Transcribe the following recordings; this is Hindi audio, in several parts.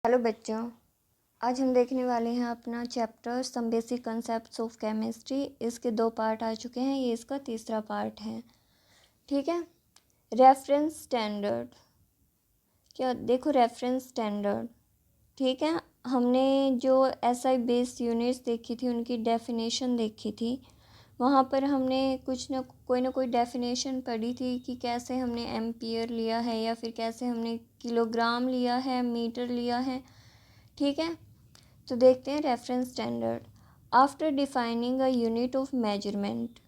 हेलो बच्चों, आज हम देखने वाले हैं अपना chapter some basic concepts of chemistry. इसके 2 पार्ट आ चुके हैं, ये इसका तीसरा पार्ट है। ठीक है। रेफरेंस स्टैंडर्ड, क्या देखो रेफरेंस स्टैंडर्ड। ठीक है, हमने जो एसआई बेस्ड यूनिट्स देखी थी उनकी डेफिनेशन देखी थी। वहाँ पर हमने कुछ ना कोई डेफिनेशन पढ़ी थी कि कैसे हमने एम्पियर लिया है या फिर कैसे हमने किलोग्राम लिया है, मीटर लिया है। ठीक है, तो देखते हैं reference standard. After defining a unit of measurement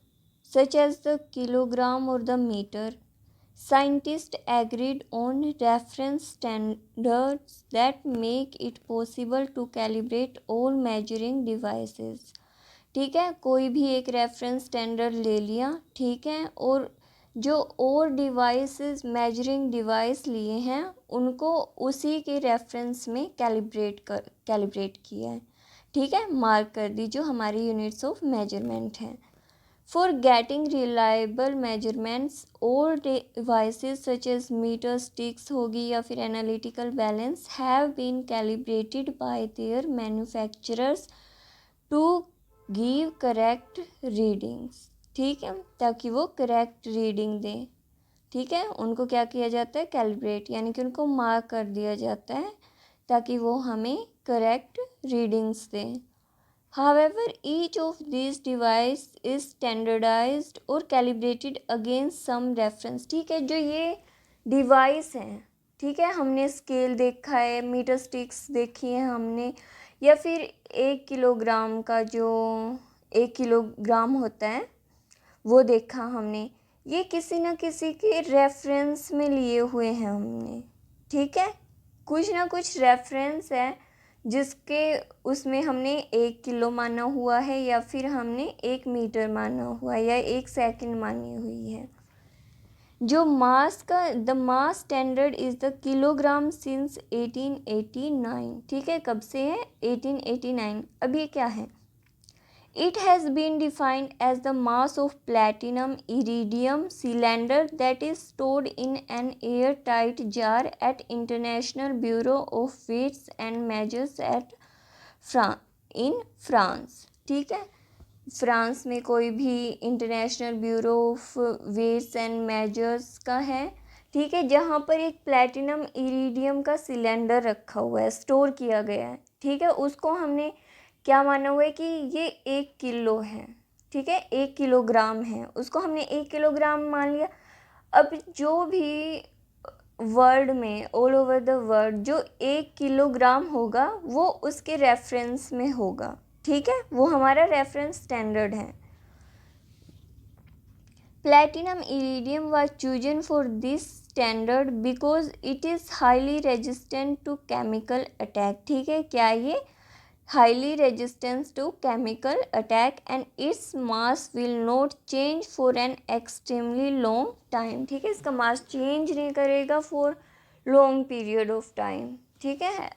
such as the kilogram और the metre, scientists agreed on reference standards that make it possible to calibrate all measuring devices। ठीक है, कोई भी एक रेफरेंस स्टैंडर्ड ले लिया। ठीक है, और जो और डिवाइसेस मेजरिंग डिवाइस लिए हैं उनको उसी के रेफरेंस में कैलिब्रेट किया है। ठीक है, मार्क कर दी जो हमारी यूनिट्स ऑफ मेजरमेंट हैं। For getting reliable measurements, all devices such as meter sticks होगी या फिर analytical balance have been calibrated by their manufacturers to give correct readings। ठीक है, ताकि वो करेक्ट रीडिंग दें। ठीक है, उनको क्या किया जाता है, कैलिब्रेट, यानी कि उनको मार्क कर दिया जाता है ताकि वो हमें करेक्ट रीडिंग्स दें। However, each of these device is standardized or calibrated against some reference। ठीक है, जो ये डिवाइस हैं, ठीक है, हमने स्केल देखा है, मीटर स्टिक्स देखी है हमने, या फिर 1 किलोग्राम का जो 1 किलोग्राम होता है वो देखा हमने। ये किसी न किसी के रेफरेंस में लिए हुए हैं हमने। ठीक है, कुछ ना कुछ रेफरेंस है जिसके उसमें हमने 1 किलो माना हुआ है या फिर हमने 1 मीटर माना हुआ है या 1 सेकंड मानी हुई है। जो मास का the mass standard is the kilogram since 1889। ठीक है, कब से है, 1889। अब ये क्या है, It has been defined as the mass of platinum iridium cylinder that is stored in an airtight jar at International Bureau of Weights and Measures at in France। ठीक है, फ्रांस में कोई भी international bureau of weights and measures का है। ठीक है, जहाँ पर एक प्लेटिनम इरिडियम का सिलेंडर रखा हुआ है, स्टोर किया गया है। ठीक है, उसको हमने क्या माना हुआ है कि ये 1 किलो है। ठीक है, 1 किलोग्राम है, उसको हमने 1 किलोग्राम मान लिया। अब जो भी वर्ल्ड में ऑल ओवर द वर्ल्ड जो 1 किलोग्राम होगा वो उसके रेफरेंस में होगा। ठीक है, वो हमारा रेफरेंस स्टैंडर्ड है। Platinum iridium was chosen for this standard because it is highly resistant to chemical attack। ठीक है, क्या ये highly resistant to chemical attack and its mass will not change for an extremely long time। ठीक है, इसका मास चेंज नहीं करेगा for long period of time। ठीक है,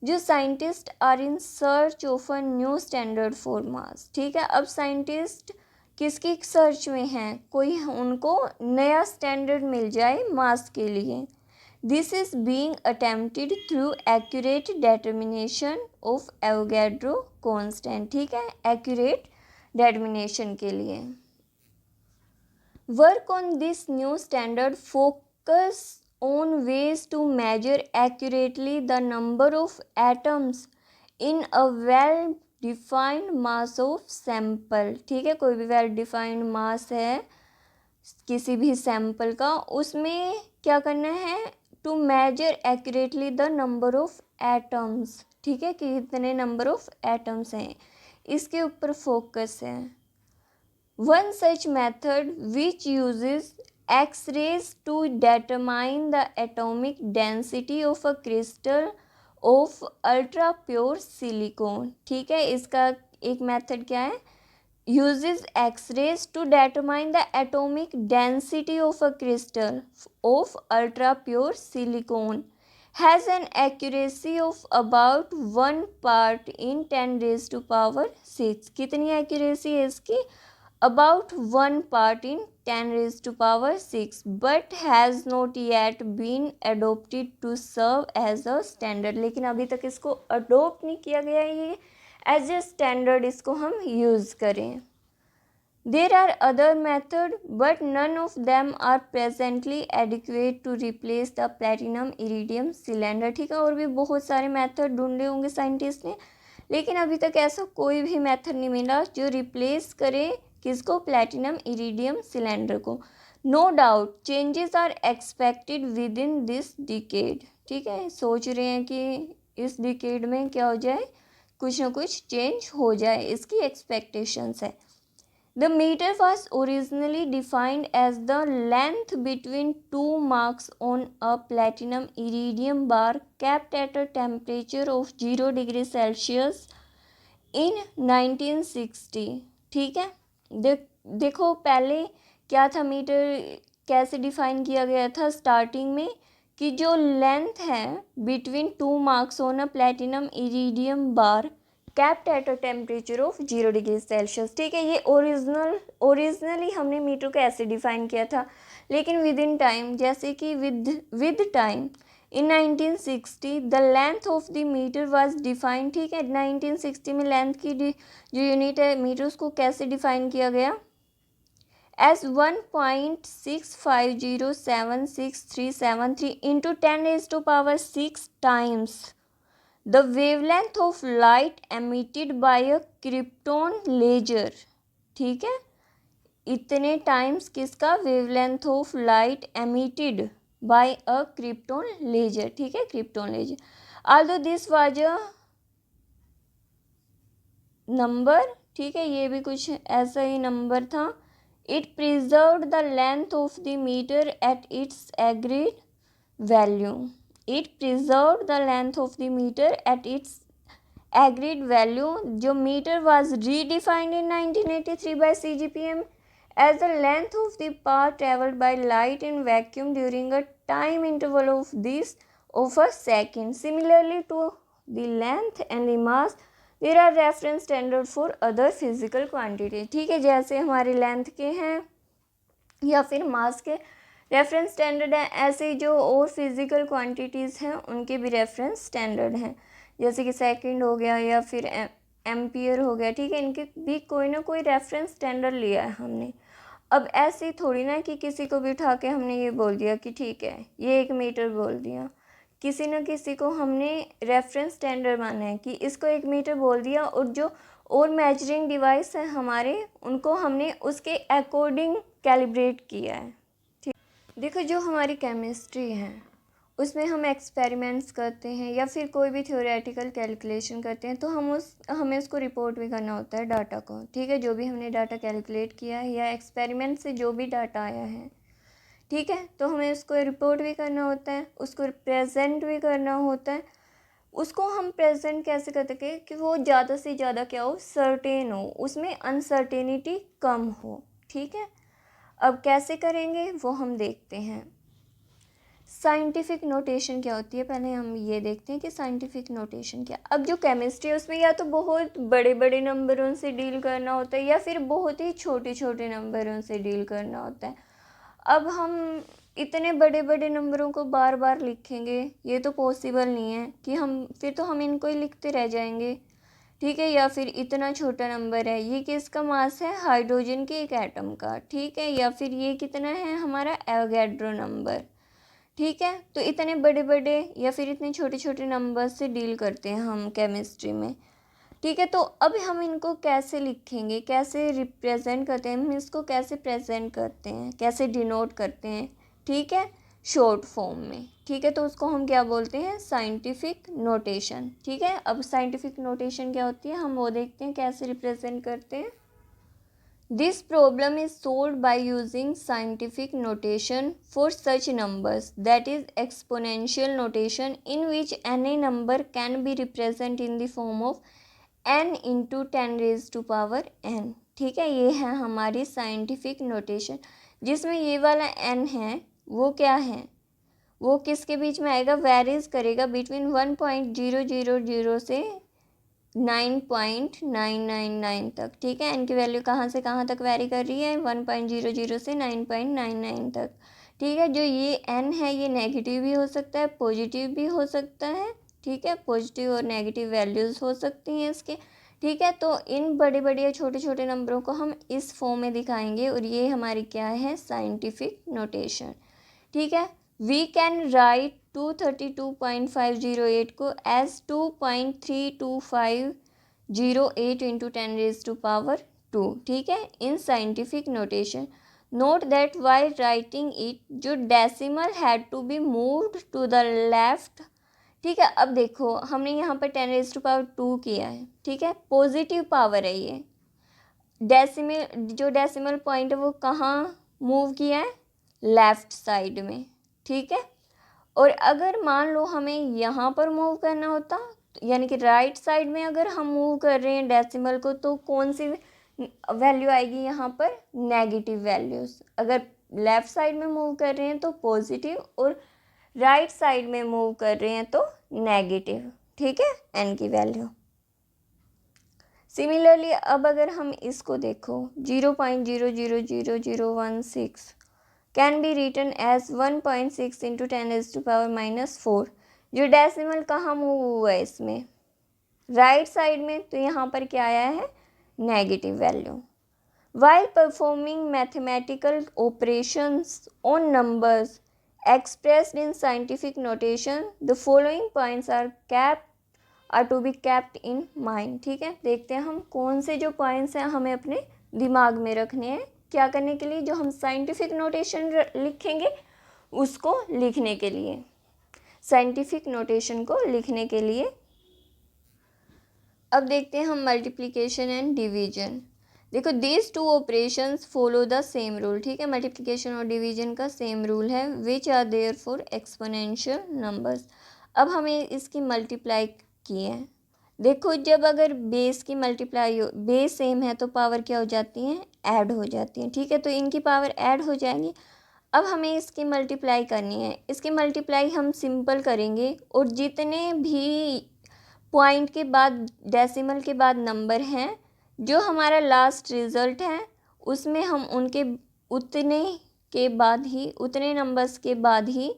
जो scientist are in search of a new standard for mass. ठीक है, अब साइंटिस्ट किसकी सर्च में हैं, कोई उनको नया स्टैंडर्ड मिल जाए मास के लिए। This is being attempted through accurate determination of Avogadro constant. ठीक है, एक्यूरेट डिटर्मिनेशन के लिए work on this new standard focus on ways to measure accurately the number of atoms in a well defined mass of sample। ठीक है, कोई भी well defined mass है किसी भी सैंपल का, उसमें क्या करना है, to measure accurately the number of atoms। ठीक है, कि कितने नंबर ऑफ एटम्स हैं, इसके ऊपर फोकस है। One such method which uses X-rays to determine the atomic density of a crystal of ultra pure silicon। ठीक है, इसका एक मेथड क्या है, uses X-rays to determine the atomic density of a crystal of ultra pure silicon has an accuracy of about 1 part in 10 raised to power 6। कितनी एक्यूरेसी है इसकी, about 1 part in 10 raised to power 6 but has not yet been adopted to serve as a standard। लेकिन अभी तक इसको अडोप्ट नहीं किया गया है ये एज ए स्टैंडर्ड इसको हम यूज़ करें। There are other methods but none of them are presently adequate to replace the platinum iridium cylinder। ठीक है, और भी बहुत सारे मेथड ढूंढे होंगे साइंटिस्ट ने, लेकिन अभी तक ऐसा कोई भी मेथड नहीं मिला जो रिप्लेस करे किसको, प्लैटिनम इरिडियम सिलेंडर को। No doubt changes are expected within this decade. ठीक है, सोच रहे हैं कि इस डिकेड में क्या हो जाए, कुछ ना कुछ चेंज हो जाए, इसकी एक्सपेक्टेशंस है। The meter was originally defined as the length between two marks on a platinum iridium bar kept at a temperature of 0 degree Celsius in 1960। ठीक है, देखो पहले क्या था, मीटर कैसे डिफाइन किया गया था स्टार्टिंग में, कि जो लेंथ है between 2 marks on a platinum iridium bar kept at a temperature of 0 degree Celsius. ठीक है, ये ओरिजिनली हमने मीटर को ऐसे डिफाइन किया था, लेकिन विद इन टाइम, जैसे कि with time in 1960 the length of the metre was define. ठीक है, 1960 में लेंथ की जो यूनिट है मीटर, उसको कैसे डिफाइन किया गया, as 1.65076373 into 10 raised to power 6 times the wavelength of light emitted by a krypton laser। ठीक है, इतने टाइम्स किसका, wavelength of light emitted by a krypton laser. ठीक है, krypton laser, although this was a number. ठीक है, ये भी कुछ ऐसा ही नंबर था। It preserved the length of the metre at its agreed value. It preserved the length of the meter at its agreed value। जो meter was redefined in 1983 by CGPM as the length of the path traveled by light in vacuum during a time interval of a second। Similarly to the length and the mass, there are reference standard for other physical quantity। ठीक है, जैसे हमारे लेंथ के हैं या फिर मास के रेफरेंस स्टैंडर्ड है, ऐसे ही जो और फिज़िकल क्वांटिटीज़ हैं उनके भी रेफरेंस स्टैंडर्ड हैं, जैसे कि सेकंड हो गया या फिर एम्पियर हो गया। ठीक है, इनके भी कोई ना कोई रेफरेंस स्टैंडर्ड लिया है हमने। अब ऐसे ही थोड़ी ना कि किसी को भी उठा के हमने ये बोल दिया कि ठीक है ये 1 मीटर बोल दिया, किसी न किसी को हमने रेफरेंस स्टैंडर्ड माना है कि इसको 1 मीटर बोल दिया, और जो और मेजरिंग डिवाइस है हमारे उनको हमने उसके अकॉर्डिंग कैलिब्रेट किया है। देखो, जो हमारी केमिस्ट्री है उसमें हम एक्सपेरिमेंट्स करते हैं या फिर कोई भी थ्योरेटिकल कैलकुलेशन करते हैं, तो हमें उसको रिपोर्ट भी करना होता है डाटा को। ठीक है, जो भी हमने डाटा कैलकुलेट किया है या एक्सपेरिमेंट से जो भी डाटा आया है, ठीक है, तो हमें उसको रिपोर्ट भी करना होता है, उसको प्रेजेंट भी करना होता है। उसको हम प्रेजेंट कैसे करते हैं कि वो ज़्यादा से ज़्यादा क्या हो, सर्टेन हो, उसमें अनसर्टेनिटी कम हो। ठीक है, अब कैसे करेंगे वो हम देखते हैं। साइंटिफिक नोटेशन क्या होती है, पहले हम ये देखते हैं कि साइंटिफिक नोटेशन क्या। अब जो केमिस्ट्री है उसमें या तो बहुत बड़े बड़े नंबरों से डील करना होता है या फिर बहुत ही छोटे छोटे नंबरों से डील करना होता है। अब हम इतने बड़े बड़े नंबरों को बार बार लिखेंगे ये तो पॉसिबल नहीं है कि फिर तो हम इनको ही लिखते रह जाएंगे। ठीक है, या फिर इतना छोटा नंबर है, ये किसका मास है, हाइड्रोजन के एक एटम का। ठीक है, या फिर ये कितना है, हमारा एवोगैड्रो नंबर। ठीक है, तो इतने बड़े बड़े या फिर इतने छोटे छोटे नंबर से डील करते हैं हम केमिस्ट्री में। ठीक है, तो अब हम इनको कैसे लिखेंगे, कैसे रिप्रेजेंट करते हैं, हम इसको कैसे प्रेजेंट करते हैं, कैसे डिनोट करते हैं। ठीक है, शॉर्ट फॉर्म में। ठीक है, तो उसको हम क्या बोलते हैं, साइंटिफिक नोटेशन। ठीक है, अब साइंटिफिक नोटेशन क्या होती है हम वो देखते हैं कैसे रिप्रेजेंट करते हैं। This problem is solved by using scientific notation for such numbers, that is exponential notation in which any number can be represent in the form of n into 10 raised to power n। ठीक है, ये है हमारी साइंटिफिक नोटेशन, जिसमें ये वाला n है वो क्या है, वो किसके बीच में आएगा, वेरीज करेगा बिटवीन 1.000 से 9.999 तक, ठीक है। n की वैल्यू कहाँ से कहाँ तक वेरी कर रही है, 1.00 से 9.99 तक, ठीक है। जो ये n है ये नेगेटिव भी हो सकता है, पॉजिटिव भी हो सकता है, ठीक है। पॉजिटिव और नेगेटिव वैल्यूज़ हो सकती हैं इसके, ठीक है। तो इन बड़े बड़े या छोटे छोटे नंबरों को हम इस फॉर्म में दिखाएंगे और ये हमारी क्या है, साइंटिफिक नोटेशन, ठीक है। वी कैन राइट 232.508 को एज 2.3250 इंटू 10⁻², ठीक है, in scientific notation. Note that while writing it जो decimal had to be moved to the left, ठीक है। अब देखो हमने यहाँ पर 10⁻² किया है, ठीक है, पॉजिटिव पावर है ये। डेसिमल पॉइंट है वो कहाँ मूव किया है, लेफ्ट साइड में, ठीक है। और अगर मान लो हमें यहाँ पर मूव करना होता, यानी कि राइट साइड में अगर हम मूव कर रहे हैं डेसिमल को, तो कौन सी वैल्यू आएगी यहाँ पर, नेगेटिव वैल्यूज़। अगर लेफ़्ट साइड में मूव कर रहे हैं तो पॉजिटिव, और राइट साइड में मूव कर रहे हैं तो नेगेटिव, ठीक है, n की वैल्यू। सिमिलरली अब अगर हम इसको देखो 0.000016 can be written as 1.6 into 10⁻⁻⁴। जो डेसिमल कहाँ मूव हुआ है इसमें, राइट साइड में, तो यहाँ पर क्या आया है, negative value. While performing mathematical operations on numbers expressed in scientific notation the following points are to be kept in mind, ठीक है। देखते हैं हम कौन से जो पॉइंट्स हैं हमें अपने दिमाग में रखने हैं, क्या करने के लिए, जो हम साइंटिफिक नोटेशन लिखेंगे उसको लिखने के लिए, साइंटिफिक नोटेशन को लिखने के लिए। अब देखते हैं हम मल्टीप्लिकेशन एंड डिवीजन। देखो these two operations follow the same rule, ठीक है, मल्टीप्लिकेशन और डिवीजन का सेम रूल है, which are there for exponential numbers. अब हमें इसकी मल्टीप्लाई की है, देखो जब अगर बेस की मल्टीप्लाई हो, बेस सेम है तो पावर क्या हो जाती है, ऐड हो जाती है, ठीक है। तो इनकी पावर ऐड हो जाएंगी। अब हमें इसकी मल्टीप्लाई करनी है, इसकी मल्टीप्लाई हम सिंपल करेंगे, और जितने भी पॉइंट के बाद, डेसिमल के बाद नंबर हैं, जो हमारा लास्ट रिज़ल्ट है उसमें हम उनके उतने के बाद ही, उतने नंबर्स के बाद ही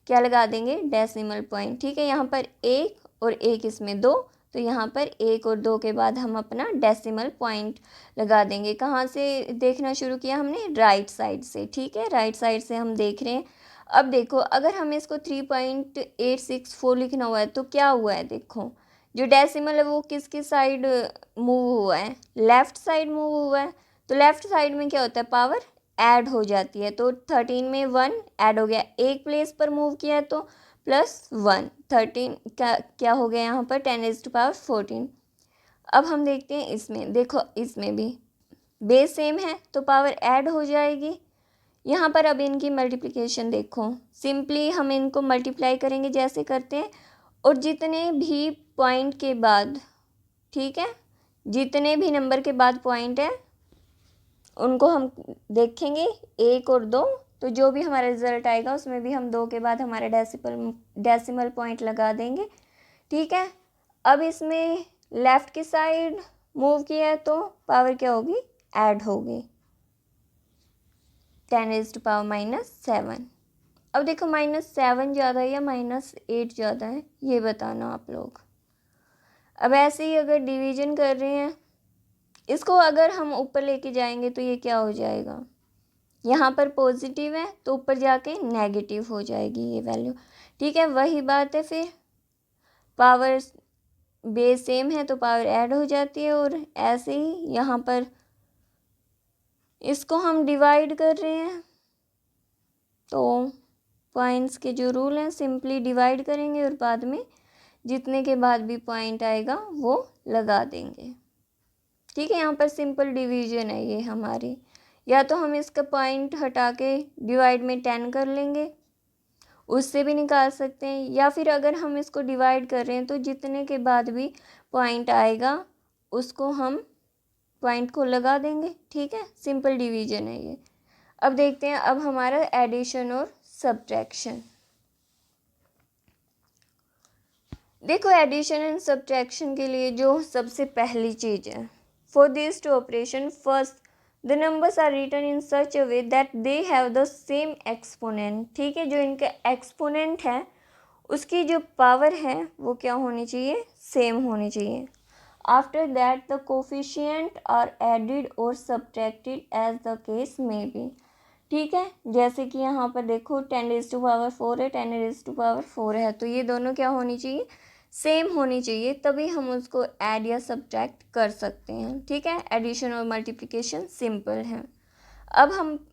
क्या लगा देंगे, डेसिमल पॉइंट, ठीक है। यहाँ पर 1 और 1 इसमें 2, तो यहाँ पर 1 और 2 के बाद हम अपना डेसिमल पॉइंट लगा देंगे। कहाँ से देखना शुरू किया हमने, राइट साइड से, ठीक है, राइट साइड से हम देख रहे हैं। अब देखो अगर हमें इसको 3.864 लिखना हुआ है तो क्या हुआ है, देखो जो डेसिमल है वो किसकी साइड मूव हुआ है, लेफ़्ट साइड मूव हुआ है। तो लेफ़्ट साइड में क्या होता है, पावर ऐड हो जाती है, तो 13 में 1 ऐड हो गया, एक प्लेस पर मूव किया है तो +1, 13 क्या हो गया यहाँ पर 10⁻14। अब हम देखते हैं इसमें, देखो इसमें भी बेस सेम है तो पावर ऐड हो जाएगी। यहाँ पर अब इनकी मल्टीप्लिकेशन देखो, सिंपली हम इनको मल्टीप्लाई करेंगे जैसे करते हैं, और जितने भी पॉइंट के बाद, ठीक है, जितने भी नंबर के बाद पॉइंट है उनको हम देखेंगे 1 और 2, तो जो भी हमारा रिजल्ट आएगा उसमें भी हम 2 के बाद हमारे डेसिमल पॉइंट लगा देंगे, ठीक है। अब इसमें लेफ़्ट की साइड मूव किया है तो पावर क्या होगी, ऐड होगी, 10⁻⁻7। अब देखो -7 ज़्यादा है या -8 ज़्यादा है, ये बताना आप लोग। अब ऐसे ही अगर डिवीजन कर रहे हैं, इसको अगर हम ऊपर लेके जाएंगे तो ये क्या हो जाएगा, यहाँ पर पॉजिटिव है तो ऊपर जाके नेगेटिव हो जाएगी ये वैल्यू, ठीक है। वही बात है, फिर पावर बेस सेम है तो पावर ऐड हो जाती है, और ऐसे ही यहाँ पर इसको हम डिवाइड कर रहे हैं तो पॉइंट्स के जो रूल हैं सिंपली डिवाइड करेंगे और बाद में जितने के बाद भी पॉइंट आएगा वो लगा देंगे, ठीक है। यहाँ पर सिंपल डिवीजन है ये हमारी, या तो हम इसका पॉइंट हटा के डिवाइड में 10 कर लेंगे, उससे भी निकाल सकते हैं, या फिर अगर हम इसको डिवाइड कर रहे हैं तो जितने के बाद भी पॉइंट आएगा उसको हम पॉइंट को लगा देंगे, ठीक है, सिंपल डिवीजन है ये। अब देखते हैं अब हमारा एडिशन और सब्ट्रैक्शन। देखो एडिशन एंड सब्ट्रैक्शन के लिए जो सबसे पहली चीज़ है, for this two operation first the numbers are written in such a way that they have the same exponent. ठीक है, जो इनका एक्सपोनेंट है उसकी जो पावर है वो क्या होनी चाहिए, सेम होनी चाहिए। After that the coefficient are added or subtracted as the case may be. ठीक है, जैसे कि यहाँ पर देखो 10⁴ है, 10⁴ है, तो ये दोनों क्या होनी चाहिए, सेम होनी चाहिए, तभी हम उसको ऐड या सब्ट्रैक्ट कर सकते हैं। ठीक है, एडिशन और मल्टीप्लिकेशन सिंपल है। अब हम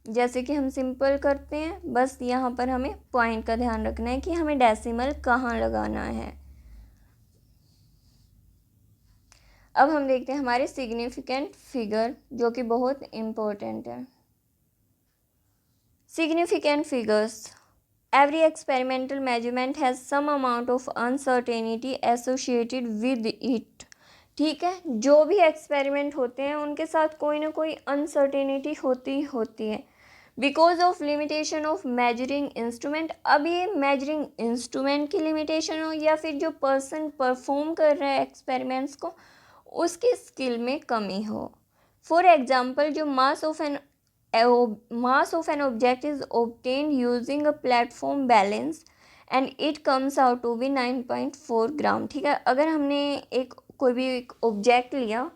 जैसे कि हम सिंपल करते हैं, बस यहाँ पर हमें पॉइंट का ध्यान रखना है कि हमें डेसिमल कहाँ लगाना है। अब हम देखते हैं हमारे सिग्निफिकेंट फिगर, जो कि बहुत इम्पोर्टेंट है। Significant figures, every experimental measurement has some amount of uncertainty associated with it। ठीक है, जो भी एक्सपेरिमेंट होते हैं उनके साथ कोई ना कोई अनसर्टेनिटी होती है because of limitation of measuring instrument. अब ये मेजरिंग इंस्ट्रूमेंट की लिमिटेशन हो या फिर जो पर्सन परफॉर्म कर रहा है एक्सपेरिमेंट्स को उसकी स्किल में कमी हो। फॉर एग्जाम्पल, जो मास of an object is obtained using a platform balance and it comes out to be 9.4 ग्राम। ठीक है, अगर हमने कोई भी एक ऑब्जेक्ट लिया,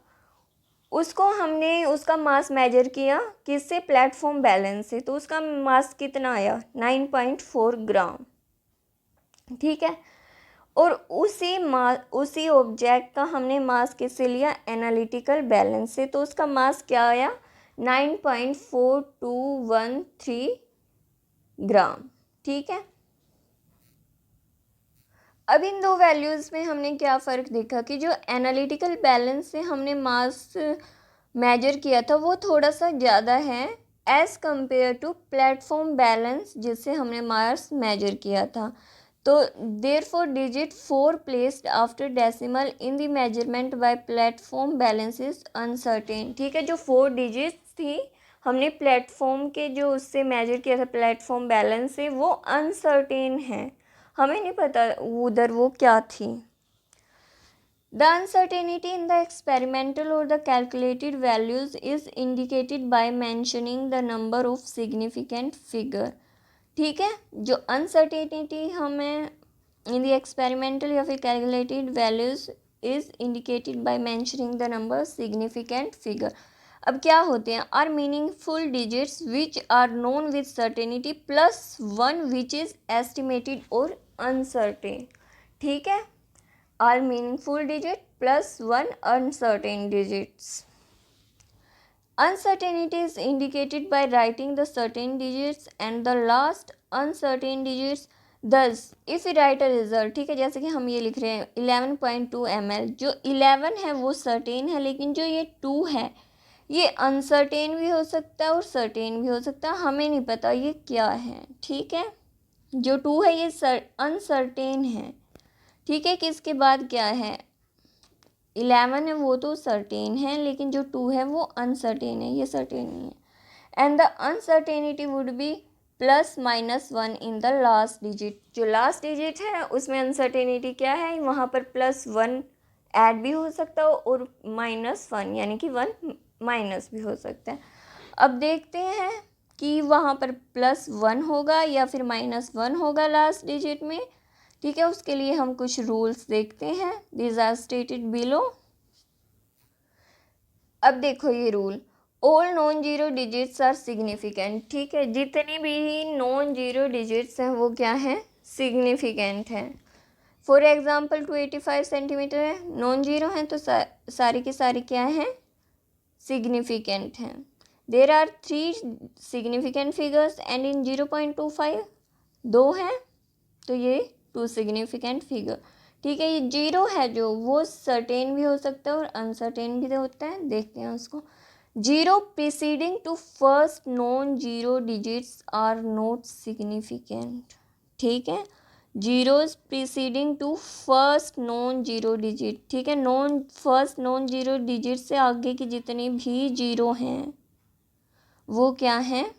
उसको हमने उसका मास मेजर किया किससे, प्लेटफॉर्म बैलेंस से, तो उसका मास कितना आया, 9.4 ग्राम। ठीक है, और उसी ऑब्जेक्ट का हमने मास किससे लिया, एनालिटिकल बैलेंस से, तो उसका मास क्या आया, 9.4213 ग्राम। ठीक है, अब इन दो वैल्यूज़ में हमने क्या फ़र्क देखा कि जो एनालिटिकल बैलेंस से हमने मास मेजर किया था वो थोड़ा सा ज़्यादा है as compare to platform balance जिससे हमने मास मेजर किया था। तो therefore digit 4 placed after decimal in the measurement by platform balance is uncertain. ठीक है, जो 4 डिजिट्स थी हमने प्लेटफॉर्म के जो उससे मेजर किया था प्लेटफॉर्म बैलेंस से, वो अनसर्टेन है, हमें नहीं पता उधर वो क्या थी। The uncertainty in the experimental or the calculated values is indicated by mentioning the number of significant figure। ठीक है, जो अनसर्टेनिटी हमें इन द एक्सपेरिमेंटल या फिर calculated values is indicated by mentioning the number significant figure. अब क्या होते हैं, are meaningful digits which are known with certainty plus 1 which is estimated or uncertain. ठीक है, are meaningful digit plus 1 uncertain digits. Uncertainty is indicated by writing the certain digits and the last uncertain digits। Thus, if we write a result, ठीक है, जैसे कि हम ये लिख रहे हैं 11.2 ml, जो 11 है वो सर्टेन है, लेकिन जो ये 2 है ये अनसर्टेन भी हो सकता है और सर्टेन भी हो सकता है, हमें नहीं पता ये क्या है। ठीक है, जो 2 है ये अनसर्टेन है। ठीक है, किसके बाद क्या है, 11 है वो तो सर्टेन है, लेकिन जो 2 है वो अनसर्टेन है, ये सर्टेन नहीं है। And the uncertainty would be +-1 in the last digit. जो लास्ट डिजिट है उसमें अनसर्टेनिटी क्या है, वहाँ पर +1 ऐड भी हो सकता है और -1 यानी कि 1 माइनस भी हो सकता है। अब देखते हैं कि वहाँ पर +1 होगा या फिर -1 होगा लास्ट डिजिट में। ठीक है, उसके लिए हम कुछ रूल्स देखते हैं, दीज आर स्टेटेड बिलो। अब देखो ये rule, all non zero digits are significant. ठीक है, जितने भी नॉन जीरो डिजिट्स हैं वो क्या हैं, सिग्निफिकेंट हैं। फॉर एग्जांपल 285 सेंटीमीटर है, नॉन जीरो हैं, तो सारी की सारी क्या हैं, सिग्निफिकेंट हैं। There are 3 significant figures and in 0.25 2 हैं, तो ये 2 सिग्निफिकेंट फिगर। ठीक है, ये 0 है जो वो सर्टेन भी हो सकता है और अनसर्टेन भी होता है, देखते हैं उसको। 0 preceding to first non zero digits are not significant. ठीक है, zeros preceding to first non zero digit. ठीक है, फर्स्ट नॉन जीरो डिजिट से आगे की जितनी भी जीरो हैं वो क्या हैं,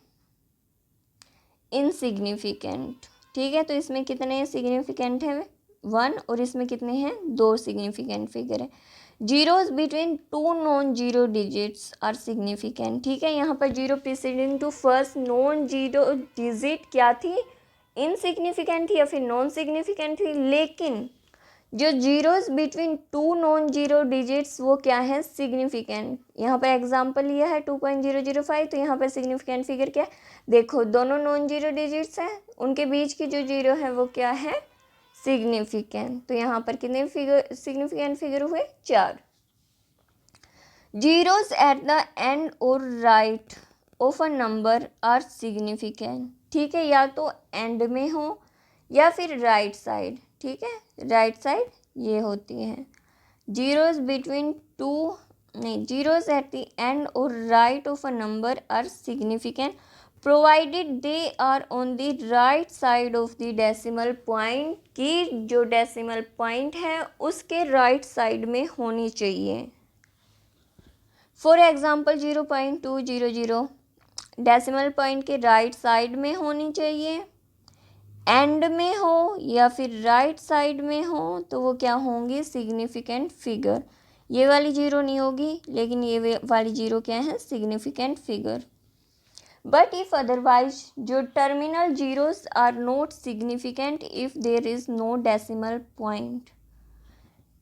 इनसिग्निफिकेंट। ठीक है, तो इसमें कितने सिग्निफिकेंट हैं, 1 और इसमें कितने हैं 2 सिग्निफिकेंट फिगर है। Zeros between 2 non zero digits are significant. ठीक है, यहाँ पर zero preceding to first non zero digit क्या थी, इनसिग्निफिकेंट थी या फिर नॉन सिग्निफिकेंट थी, लेकिन जो zeros between 2 non zero digits वो क्या है सिग्निफिकेंट। यहाँ पर एग्जांपल लिया है 2.005, तो यहाँ पर सिग्निफिकेंट फिगर क्या है, देखो दोनों नॉन जीरो डिजिट्स हैं, उनके बीच की जो जीरो है वो क्या है सिग्निफिकेंट। तो यहाँ पर कितने फिगर सिग्निफिकेंट फिगर हुए 4। Zeros at the end or right of a number are significant. ठीक है, या तो एंड में हो या फिर राइट साइड। ठीक है, राइट साइड ये होती है। जीरोज बिटवीन टू नहीं zeros at the end or right of a number are significant provided they are on the right side of the decimal point, की जो डेसिमल पॉइंट है उसके राइट साइड में होनी चाहिए। फॉर एग्जाम्पल 0.200 डेसिमल पॉइंट के राइट साइड में होनी चाहिए, एंड में हो या फिर राइट साइड में हो तो वो क्या होंगी सिग्निफिकेंट फिगर। ये वाली जीरो नहीं होगी, लेकिन ये वाली जीरो क्या है significant figure. But if otherwise जो terminal zeros are not significant if there is no decimal point.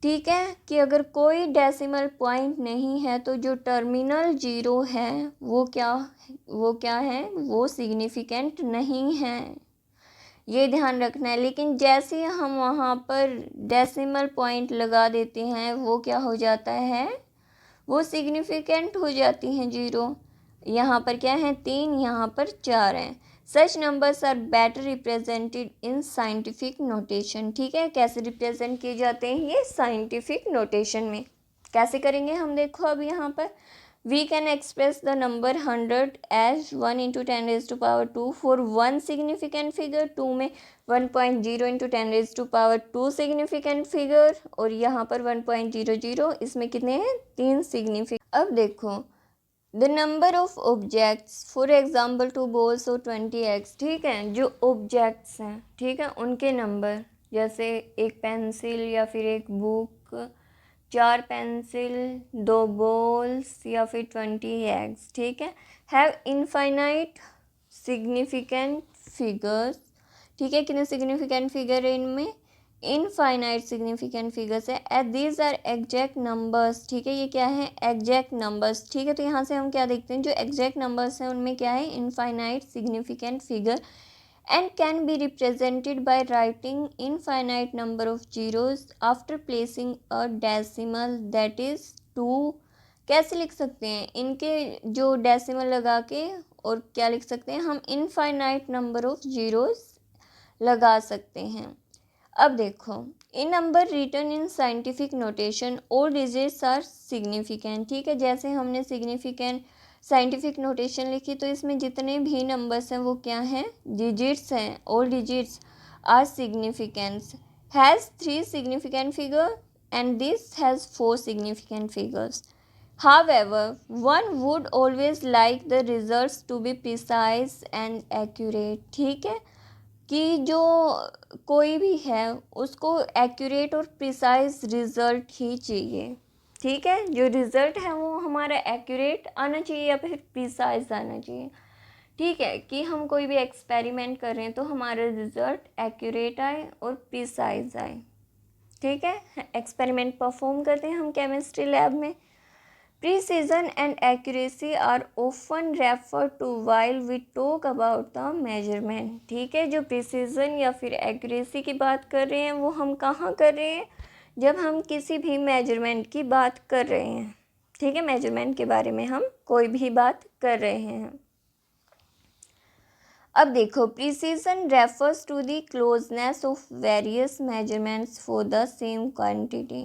ठीक है, कि अगर कोई डेसिमल पॉइंट नहीं है तो जो टर्मिनल जीरो है वो क्या है वो सिग्निफिकेंट नहीं है, ये ध्यान रखना है। लेकिन जैसे ही हम वहाँ पर डेसिमल पॉइंट लगा देते हैं वो क्या हो जाता है वो सिग्निफिकेंट हो जाती हैं जीरो। यहाँ पर क्या है 3, यहाँ पर 4 हैं। Such numbers are better represented in scientific notation. ठीक है, कैसे रिप्रेजेंट किए जाते हैं ये साइंटिफिक नोटेशन में। कैसे करेंगे हम, देखो अब यहाँ पर we can express the number 100 as 1 into 10 raised to power 2 for one significant figure, 2 में 1.0 into 10 raised to power 2 significant figure, और यहाँ पर 1.00, इसमें कितने हैं 3 significant। अब देखो the number of objects for example 2 balls और 20x। ठीक है, जो objects हैं ठीक है उनके नंबर, जैसे एक पेंसिल या फिर एक बुक, 4 पेंसिल, 2 बॉल्स या फिर 20 एग्स। ठीक है, हैव इनफाइनाइट सिग्निफिकेंट फिगर्स। ठीक है, कितने सिग्निफिकेंट फिगर है इनमें इनफाइनाइट सिग्निफिकेंट फिगर्स है। At these are exact numbers. ठीक है, ये क्या है एग्जैक्ट नंबर्स। ठीक है, तो यहाँ से हम क्या देखते हैं जो एग्जैक्ट नंबर्स हैं उनमें क्या है infinite significant figure and can be represented by writing infinite number of zeros after placing a decimal that is 2। कैसे लिख सकते हैं इनके जो डेसिमल लगा के, और क्या लिख सकते हैं हम इनफाइनाइट नंबर ऑफ जीरोस लगा सकते हैं। अब देखो in number written in scientific notation all digits are significant. ठीक है, जैसे हमने सिग्निफिकेंट साइंटिफिक नोटेशन लिखी तो इसमें जितने भी नंबर्स हैं वो क्या हैं डिजिट्स हैं, all digits are significants. Has 3 significant figure and this has 4 significant figures. However, one would always like the results to be precise and accurate। ठीक है, कि जो कोई भी है उसको एक्यूरेट और प्रिसाइज रिज़ल्ट ही चाहिए। ठीक है, जो रिज़ल्ट है वो हमारा एक्यूरेट आना चाहिए या फिर प्रिसाइज आना चाहिए। ठीक है, कि हम कोई भी एक्सपेरिमेंट कर रहे हैं तो हमारा रिज़ल्ट एक्यूरेट आए और प्रिसाइज आए। ठीक है, एक्सपेरिमेंट परफॉर्म करते हैं हम केमिस्ट्री लैब में। Precision and accuracy are often referred to while we talk about the measurement। ठीक है, जो precision या फिर accuracy की बात कर रहे हैं वो हम कहाँ कर रहे हैं जब हम किसी भी measurement की बात कर रहे हैं। ठीक है, measurement के बारे में हम कोई भी बात कर रहे हैं। अब देखो precision refers to the closeness of various measurements for the same quantity।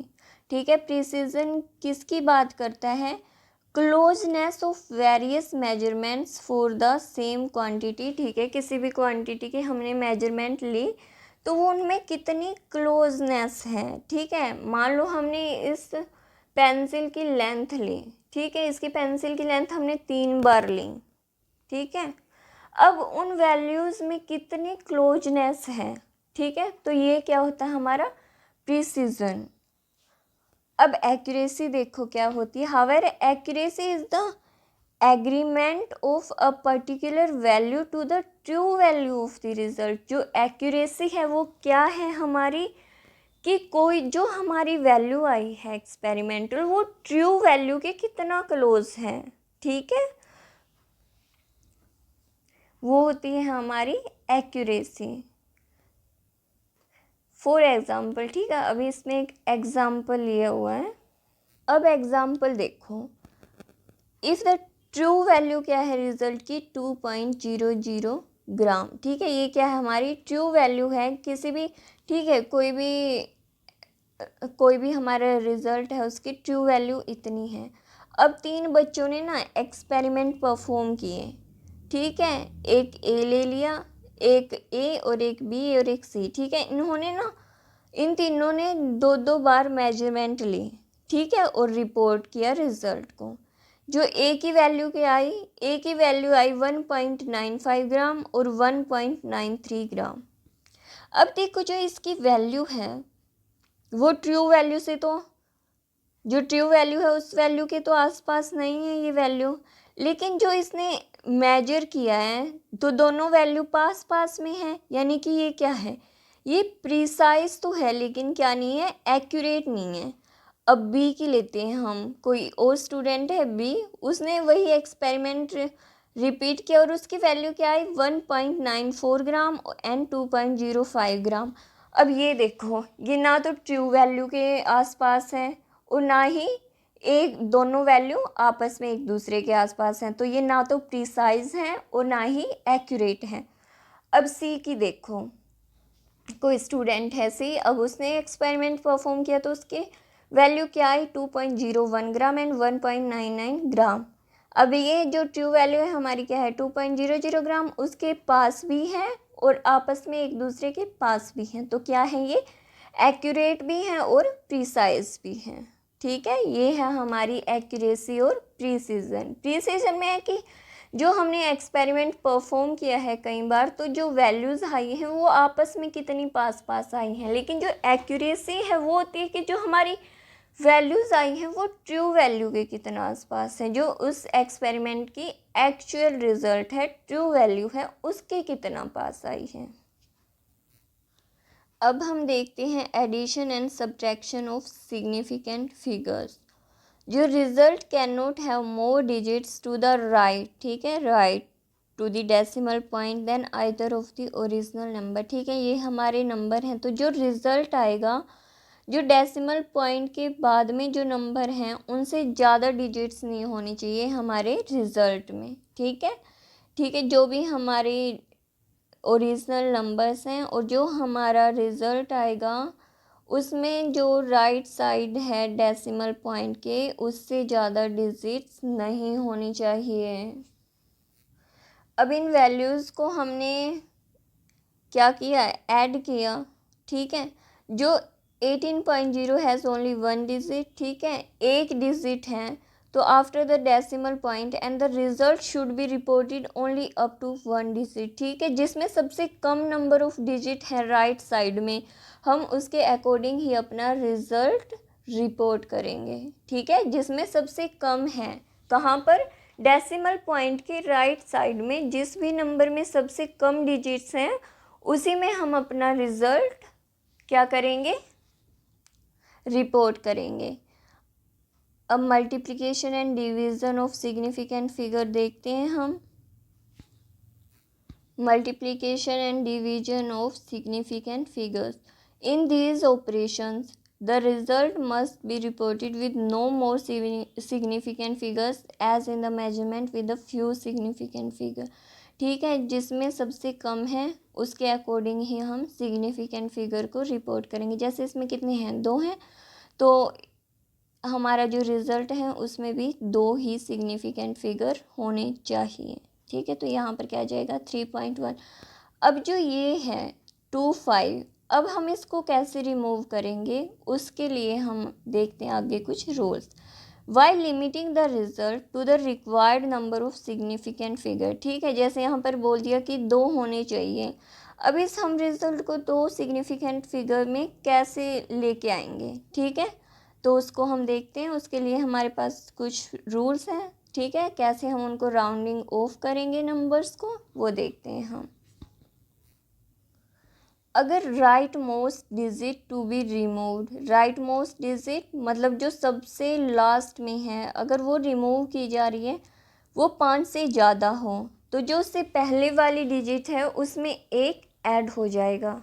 ठीक है, प्रिसीजन किसकी बात करता है closeness of various measurements for the same quantity. ठीक है, किसी भी क्वांटिटी की हमने मेजरमेंट ली तो वो उनमें कितनी क्लोजनेस है। ठीक है, मान लो हमने इस पेंसिल की लेंथ ली, ठीक है, इसकी पेंसिल की लेंथ हमने 3 बार ली। ठीक है, अब उन वैल्यूज़ में कितनी क्लोजनेस है। ठीक है, तो ये क्या होता है हमारा प्रिसीजन। अब एक्यूरेसी देखो क्या होती है। However accuracy is the agreement of a particular value to the true value of the result. जो एक्यूरेसी है वो क्या है हमारी, कि कोई जो हमारी वैल्यू आई है एक्सपेरिमेंटल वो ट्रू वैल्यू के कितना क्लोज है, ठीक है, वो होती है हमारी एक्यूरेसी। फॉर एग्जाम्पल, ठीक है, अभी इसमें एक एग्जाम्पल लिया हुआ है। अब एग्जाम्पल देखो, इफ़ द ट्रू वैल्यू क्या है रिजल्ट की 2.00 ग्राम, ठीक है, ये क्या है हमारी ट्रू वैल्यू है किसी भी, ठीक है, कोई भी हमारा रिजल्ट है उसकी ट्रू वैल्यू इतनी है। अब 3 बच्चों ने ना एक्सपेरिमेंट परफॉर्म किए, ठीक है, एक ए ले लिया, एक ए और एक बी और एक सी, ठीक है, इन्होंने ना इन तीनों ने 2-2 बार मेजरमेंट ली, ठीक है, और रिपोर्ट किया रिजल्ट को। जो ए की वैल्यू क्या आई, ए की वैल्यू आई 1.95 ग्राम और 1.93 ग्राम। अब देखो जो इसकी वैल्यू है वो ट्रू वैल्यू से तो, जो ट्रू वैल्यू है उस वैल्यू के तो आसपास नहीं है ये वैल्यू, लेकिन जो इसने मेजर किया है तो दोनों वैल्यू पास पास में है, यानी कि ये क्या है, ये प्रिसाइज तो है लेकिन क्या नहीं है, एक्यूरेट नहीं है। अब बी की लेते हैं हम, कोई और स्टूडेंट है बी, उसने वही एक्सपेरिमेंट रिपीट किया और उसकी वैल्यू क्या आई 1.94 ग्राम एंड 2.05 ग्राम। अब ये देखो ये ना तो ट्रू वैल्यू के आसपास है और ना ही एक दोनों वैल्यू आपस में एक दूसरे के आसपास हैं, तो ये ना तो प्रिसाइज हैं और ना ही एक्यूरेट हैं। अब सी की देखो, कोई स्टूडेंट है सी, अब उसने एक्सपेरिमेंट परफॉर्म किया तो उसके वैल्यू क्या आई 2.01 ग्राम एंड 1.99 ग्राम। अब ये जो ट्रू वैल्यू है हमारी क्या है 2.00 ग्राम, उसके पास भी है और आपस में एक दूसरे के पास भी हैं, तो क्या है ये एक्यूरेट भी हैं और प्रिसाइज भी हैं, ठीक है। ये है हमारी एक्यूरेसी और प्रिसीजन। प्रिसीजन में है कि जो हमने एक्सपेरिमेंट परफॉर्म किया है कई बार तो जो वैल्यूज़ आई हैं वो आपस में कितनी पास पास आई हैं, लेकिन जो एक्यूरेसी है वो होती है कि जो हमारी वैल्यूज़ आई हैं वो ट्रू वैल्यू के कितना आसपास है, जो उस एक्सपेरिमेंट की एक्चुअल रिजल्ट है, ट्रू वैल्यू है, उसके कितना पास आई है। अब हम देखते हैं addition and subtraction of significant figures. जो result can not have more digits to the right, ठीक है, right to the decimal point than either of the original number, ठीक है, ये हमारे नंबर हैं, तो जो रिजल्ट आएगा जो डेसिमल पॉइंट के बाद में जो नंबर हैं उनसे ज़्यादा डिजिट्स नहीं होनी चाहिए हमारे रिज़ल्ट में, ठीक है, ठीक है, जो भी हमारे ओरिजिनल नंबर्स हैं और जो हमारा रिज़ल्ट आएगा उसमें जो राइट साइड है डेसिमल पॉइंट के उससे ज़्यादा डिजिट्स नहीं होनी चाहिए। अब इन वैल्यूज़ को हमने क्या किया, ऐड किया, ठीक है, जो 18.0 हैज़ ओनली 1 डिजिट, ठीक है, एक डिजिट है, तो after the decimal point and the result should be reported only up to 1 digit, ठीक है, जिसमें सबसे कम नंबर ऑफ डिजिट है राइट साइड में हम उसके अकॉर्डिंग ही अपना रिजल्ट रिपोर्ट करेंगे, ठीक है, जिसमें सबसे कम है कहाँ पर, डेसिमल पॉइंट के राइट साइड में जिस भी नंबर में सबसे कम डिजिट्स हैं उसी में हम अपना रिजल्ट क्या करेंगे, रिपोर्ट करेंगे। अब multiplication and division of significant figure देखते हैं हम। Multiplication and division of significant figures, in these operations the result must be reported with no more significant figures as in the measurement with a few significant figure, ठीक है, जिसमें सबसे कम है उसके अकॉर्डिंग ही हम सिग्निफिकेंट फिगर को रिपोर्ट करेंगे। जैसे इसमें कितने हैं, 2 हैं, तो हमारा जो रिज़ल्ट है उसमें भी 2 ही सिग्निफिकेंट फिगर होने चाहिए, ठीक है, तो यहाँ पर क्या आ जाएगा 3.1। अब जो ये है 2.5, अब हम इसको कैसे रिमूव करेंगे उसके लिए हम देखते हैं आगे कुछ rules. While limiting the result to the required number of significant figure, ठीक है, जैसे यहाँ पर बोल दिया कि 2 होने चाहिए। अब इस हम रिजल्ट को दो सिग्निफिकेंट फिगर में कैसे लेके आएंगे, ठीक है, तो उसको हम देखते हैं। उसके लिए हमारे पास कुछ रूल्स हैं, ठीक है, कैसे हम उनको राउंडिंग ऑफ करेंगे नंबर्स को, वो देखते हैं हम। अगर right most digit to be removed, right most digit मतलब जो सबसे लास्ट में है, अगर वो रिमूव की जा रही है, वो 5 से ज़्यादा हो, तो जो उससे पहले वाली डिजिट है उसमें एक ऐड हो जाएगा।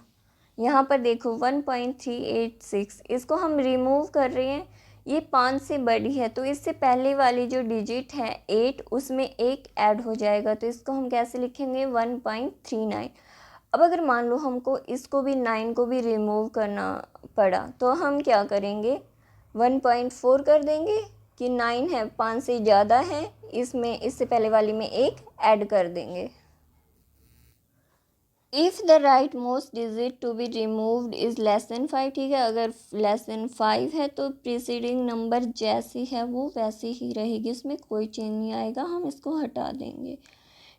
यहाँ पर देखो 1.386, इसको हम रिमूव कर रहे हैं, ये 5 से बड़ी है, तो इससे पहले वाली जो डिजिट है 8, उसमें एक ऐड हो जाएगा, तो इसको हम कैसे लिखेंगे 1.39। अब अगर मान लो हमको इसको भी 9 को भी रिमूव करना पड़ा, तो हम क्या करेंगे 1.4 कर देंगे कि 9 है 5 से ज़्यादा है, इसमें इससे पहले वाली में एक ऐड कर देंगे। If the right most digit to be removed is less than 5, ठीक है, अगर लेस देन 5 है तो प्रीसीडिंग नंबर जैसी है वो वैसी ही रहेगी, उसमें कोई चेंज नहीं आएगा, हम इसको हटा देंगे,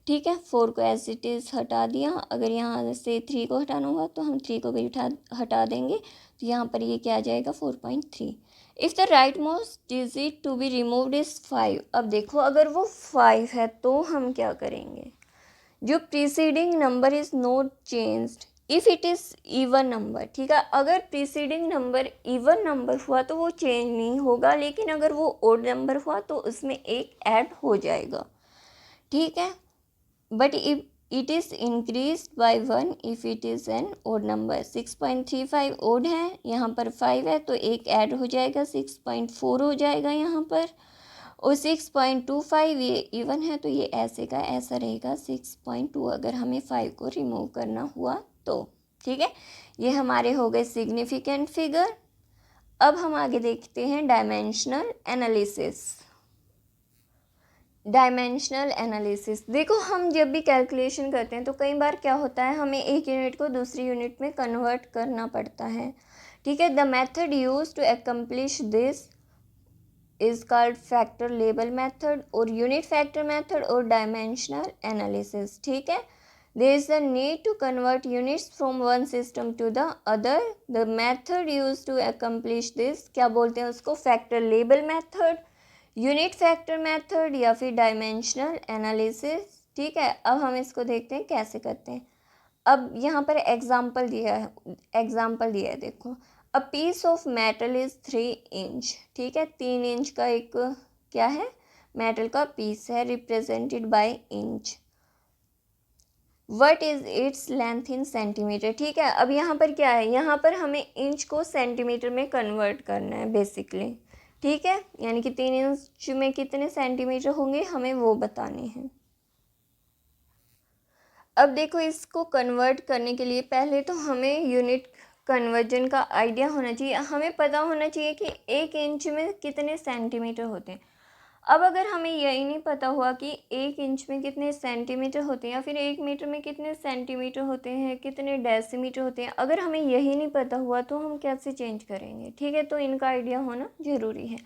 ठीक है। 4 को एज इट इज़ हटा दिया। अगर यहाँ से 3 को हटाना होगा तो हम 3 को भी हटा देंगे, तो यहाँ पर ये क्या आ जाएगा 4.3। If the right most digit to be removed is 5, अब देखो अगर वो 5 है तो हम क्या करेंगे, जो preceding number is not changed if it is even number, ठीक है, अगर प्रीसीडिंग नंबर इवन नंबर हुआ तो वो चेंज नहीं होगा, लेकिन अगर वो ओड नंबर हुआ तो उसमें एक ऐड हो जाएगा, ठीक है। But if it is increase by 1 if it is an odd number. 6.35 odd है, यहाँ पर 5 है तो एक ऐड हो जाएगा, 6.4 हो जाएगा यहाँ पर, और 6.25 ये इवन है तो ये ऐसे का ऐसा रहेगा 6.2, अगर हमें 5 को रिमूव करना हुआ तो, ठीक है। ये हमारे हो गए सिग्निफिकेंट फिगर। अब हम आगे देखते हैं डायमेंशनल एनालिसिस। डायमेंशनल एनालिसिस, देखो हम जब भी कैलकुलेशन करते हैं तो कई बार क्या होता है, हमें एक यूनिट को दूसरी यूनिट में कन्वर्ट करना पड़ता है, ठीक है। The method use to accomplish this is called factor label method और यूनिट फैक्टर मेथड और डायमेंशनल एनालिसिस, ठीक है। There is the need to convert units from one system to the other. The method used to accomplish this क्या बोलते हैं उसको, factor label method, unit factor method या फिर डायमेंशनल एनालिसिस, ठीक है। अब हम इसको देखते हैं कैसे करते हैं। अब यहाँ पर एग्जाम्पल दिया है, देखो, a piece of metal is 3 inch, ठीक है, 3 इंच का एक क्या है मेटल का पीस है, represented by inch. What is its length in centimetre, ठीक है। अब यहाँ पर क्या है, यहाँ पर हमें इंच को सेंटीमीटर में कन्वर्ट करना है बेसिकली, ठीक है, यानी कि 3 इंच में कितने सेंटीमीटर होंगे हमें वो बताने हैं। अब देखो इसको कन्वर्ट करने के लिए पहले तो हमें यूनिट कन्वर्जन का आइडिया होना चाहिए, हमें पता होना चाहिए कि 1 इंच में कितने सेंटीमीटर होते हैं। अब अगर हमें यही नहीं पता हुआ कि 1 इंच में कितने सेंटीमीटर होते हैं या फिर 1 मीटर में कितने सेंटीमीटर होते हैं, कितने डेसीमीटर होते हैं, अगर हमें यही नहीं पता हुआ तो हम कैसे चेंज करेंगे, ठीक है, तो इनका आइडिया होना ज़रूरी है।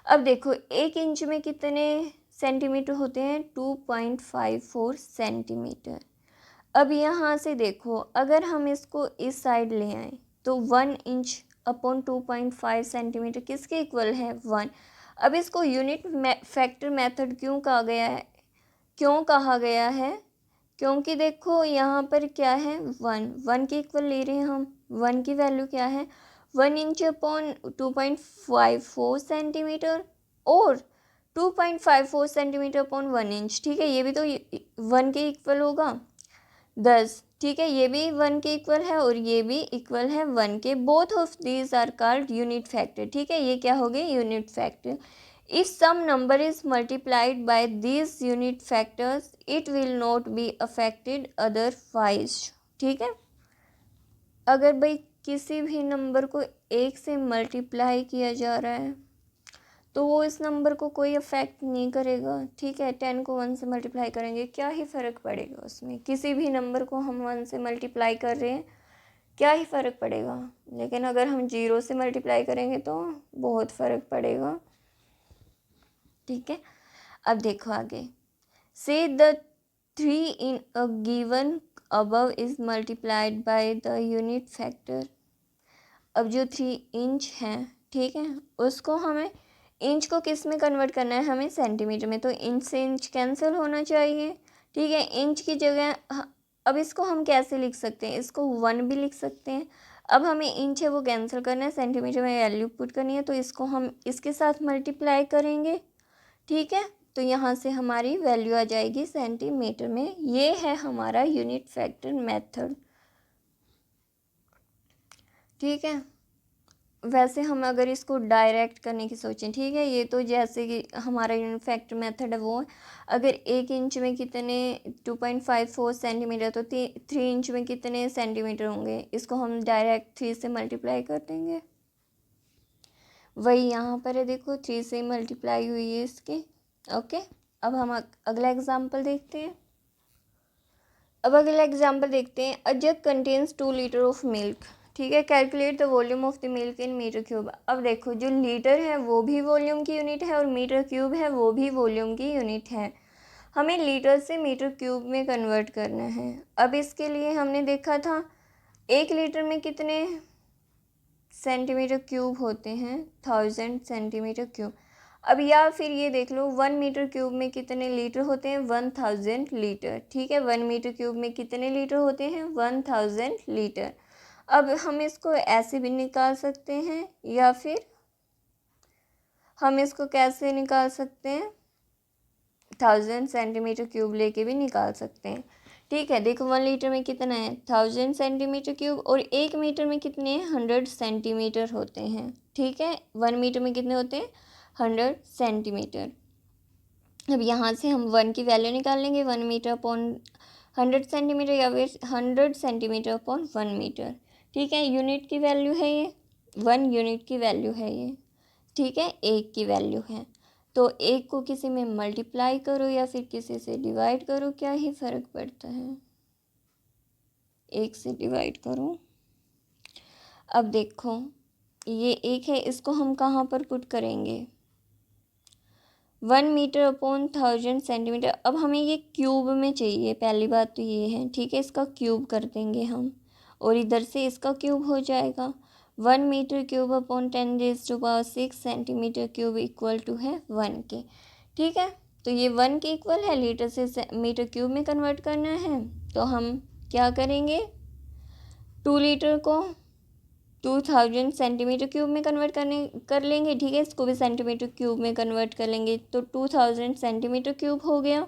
अब देखो 1 इंच में कितने सेंटीमीटर होते हैं, 2.54 सेंटीमीटर। अब यहाँ से देखो अगर हम इसको इस साइड ले आए तो 1 इंच अपॉन 2.5 सेंटीमीटर किसके इक्वल है 1। अब इसको यूनिट फैक्टर मेथड क्यों कहा गया है, क्योंकि देखो यहाँ पर क्या है 1 के इक्वल ले रहे हैं हम, 1 की वैल्यू क्या है 1 इंच अपॉन 2.54 सेंटीमीटर और 2.54 सेंटीमीटर अपॉन 1 इंच, ठीक है, ये भी तो 1 के इक्वल होगा 10, ठीक है, ये भी 1 के इक्वल है और ये भी इक्वल है 1 के, both of these are called unit factor, ठीक है, ये क्या हो गए unit factor. If some number is multiplied by these unit factors it will not be affected otherwise, ठीक है। अगर भाई किसी भी नंबर को 1 से मल्टीप्लाई किया जा रहा है तो वो इस नंबर को कोई अफेक्ट नहीं करेगा, ठीक है। 10 को 1 से मल्टीप्लाई करेंगे क्या ही फ़र्क पड़ेगा उसमें, किसी भी नंबर को हम 1 से मल्टीप्लाई कर रहे हैं क्या ही फ़र्क पड़ेगा, लेकिन अगर हम 0 से मल्टीप्लाई करेंगे तो बहुत फ़र्क पड़ेगा, ठीक है। अब देखो आगे, से the 3 in a given above is multiplied by the unit factor। अब जो 3 इंच है, ठीक है, उसको हमें इंच को किस में कन्वर्ट करना है, हमें सेंटीमीटर में। तो इंच से इंच कैंसिल होना चाहिए, ठीक है। इंच की जगह अब इसको हम कैसे लिख सकते हैं, इसको 1 भी लिख सकते हैं। अब हमें इंच है वो कैंसिल करना है, सेंटीमीटर में वैल्यू पुट करनी है, तो इसको हम इसके साथ मल्टीप्लाई करेंगे, ठीक है। तो यहाँ से हमारी वैल्यू आ जाएगी सेंटीमीटर में। ये है हमारा यूनिट फैक्टर मेथड, ठीक है। वैसे हम अगर इसको डायरेक्ट करने की सोचें, ठीक है, ये तो जैसे कि हमारा यूनिट फैक्टर मेथड है वो है। अगर 1 इंच में कितने 2.54 सेंटीमीटर, तो 3 इंच में कितने सेंटीमीटर होंगे, इसको हम डायरेक्ट 3 से मल्टीप्लाई कर देंगे। वही यहाँ पर है, देखो 3 से मल्टीप्लाई हुई है इसकी, ओके। अब हम अगला एग्जाम्पल देखते हैं। अब अगला एग्जाम्पल देखते हैं। A jug contains 2 litre of milk, ठीक है। Calculate the volume of the milk in metre cube. अब देखो जो लीटर है वो भी वॉल्यूम की यूनिट है और मीटर क्यूब है वो भी वॉल्यूम की यूनिट है। हमें लीटर से मीटर क्यूब में कन्वर्ट करना है। अब इसके लिए हमने देखा था 1 लीटर में कितने सेंटीमीटर क्यूब होते हैं, 1000 सेंटीमीटर क्यूब। अब या फिर ये देख लो 1 मीटर क्यूब में कितने लीटर होते हैं, 1000 लीटर, ठीक है। 1 मीटर क्यूब में कितने लीटर होते हैं, 1000 लीटर। अब हम इसको ऐसे भी निकाल सकते हैं या फिर हम इसको कैसे निकाल सकते हैं, 1000 सेंटीमीटर क्यूब लेके भी निकाल सकते हैं, ठीक है। देखो 1 लीटर में कितना है, 1000 सेंटीमीटर क्यूब, और 1 मीटर में कितने 100 सेंटीमीटर होते हैं, ठीक है। 1 मीटर में कितने होते हैं, 100 सेंटीमीटर। अब यहाँ से हम 1 की वैल्यू निकाल लेंगे, 1 मीटर अपॉन 100 सेंटीमीटर या फिर 100 सेंटीमीटर अपॉन 1 मीटर, ठीक है। यूनिट की वैल्यू है ये, 1 यूनिट की वैल्यू है ये, ठीक है, 1 की वैल्यू है। तो 1 को किसी में मल्टीप्लाई करो या फिर किसी से डिवाइड करो, क्या ही फ़र्क पड़ता है, 1 से डिवाइड करो। अब देखो ये 1 है, इसको हम कहाँ पर पुट करेंगे, 1 मीटर अपॉन 1000 सेंटीमीटर। अब हमें ये क्यूब में चाहिए, पहली बात तो ये है, ठीक है। इसका क्यूब कर देंगे हम और इधर से इसका क्यूब हो जाएगा। 1 metre cube upon 10⁻6 centimetre cube equal to है 1 के, ठीक है। तो ये 1 के इक्वल है, लीटर से मीटर क्यूब में कन्वर्ट करना है। तो हम क्या करेंगे, 2 लीटर को 2000 सेंटीमीटर क्यूब में कन्वर्ट कर लेंगे, ठीक है। इसको भी सेंटीमीटर क्यूब में कन्वर्ट कर लेंगे, तो 2000 सेंटीमीटर क्यूब हो गया।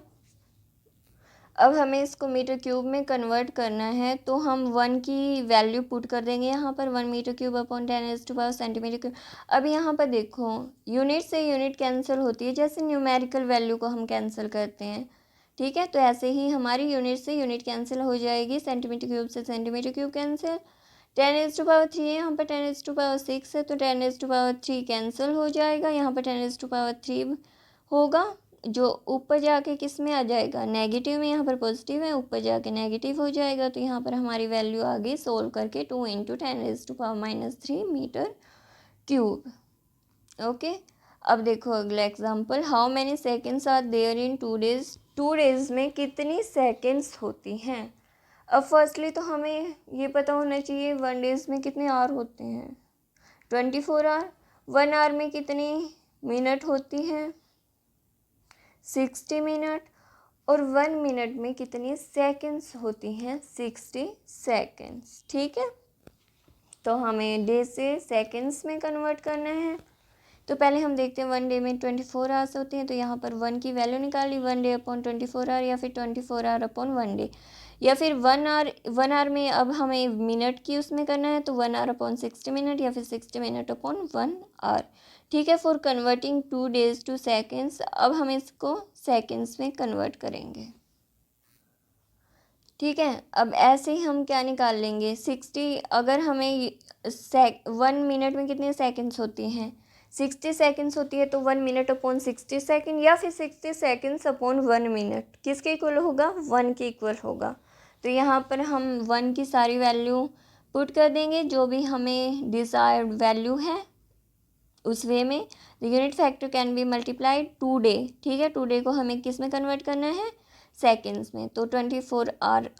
अब हमें इसको मीटर क्यूब में कन्वर्ट करना है, तो हम 1 की वैल्यू पुट कर देंगे यहाँ पर, 1 metre cube upon 10⁻⁴ centimetre cube. अब यहाँ पर देखो यूनिट से यूनिट कैंसिल होती है, जैसे न्यूमेरिकल वैल्यू को हम कैंसिल करते हैं, ठीक है। तो ऐसे ही हमारी यूनिट से यूनिट कैंसिल हो जाएगी, सेंटीमीटर क्यूब से सेंटीमीटर क्यूब कैंसिल। 10⁻³ है, यहाँ पर 10⁻6 है, तो 10⁻³ कैंसिल हो जाएगा, यहाँ पर 10⁻³ होगा, जो ऊपर जाके किस में आ जाएगा, नेगेटिव में। यहाँ पर पॉजिटिव है, ऊपर जाके नेगेटिव हो जाएगा। तो यहाँ पर हमारी वैल्यू आ गई सोल्व करके 2 × 10⁻³ मीटर क्यूब, ओके। अब देखो अगला example, how many seconds are there in 2 days. 2 days में कितनी सेकेंड्स होती हैं। अब फर्स्टली तो हमें ये पता होना चाहिए 1 डेज में कितने आवर होते हैं, 24 आवर। 1 आवर में कितनी मिनट होती हैं, 60 मिनट। और 1 मिनट में कितनी सेकंड्स होती हैं, 60 सेकंड्स, ठीक है। तो हमें डे से सेकंड्स में कन्वर्ट करना है। तो पहले हम देखते हैं 1 डे में 24 आवर्स होते हैं, तो यहाँ पर 1 की वैल्यू निकाली, 1 डे अपॉन 24 आवर, या फिर 24 आवर अपॉन 1 डे, या फिर 1 आवर में अब हमें मिनट की उसमें करना है, तो 1 आवर अपॉन 60 मिनट, या फिर 60 मिनट अपॉन 1 आवर, ठीक है। For converting 2 days two seconds, अब हम इसको सेकेंड्स में कन्वर्ट करेंगे, ठीक है। अब ऐसे ही हम क्या निकाल लेंगे, 60, अगर हमें 1 मिनट में कितने सेकेंड्स होती हैं, 60 सेकेंड्स होती है, तो 1 मिनट अपॉन 60 सेकेंड, या फिर 60 सेकेंड्स अपॉन 1 मिनट, किसके इक्वल होगा, 1 के इक्वल होगा। तो यहाँ पर हम 1 की सारी वैल्यू पुट कर देंगे, जो भी हमें डिजायर्ड वैल्यू है उस वे में। The unit factor can be multiplied 2 day, ठीक है। 2 डे को हमें किस में कन्वर्ट करना है, सेकेंड्स में। तो 24 आवर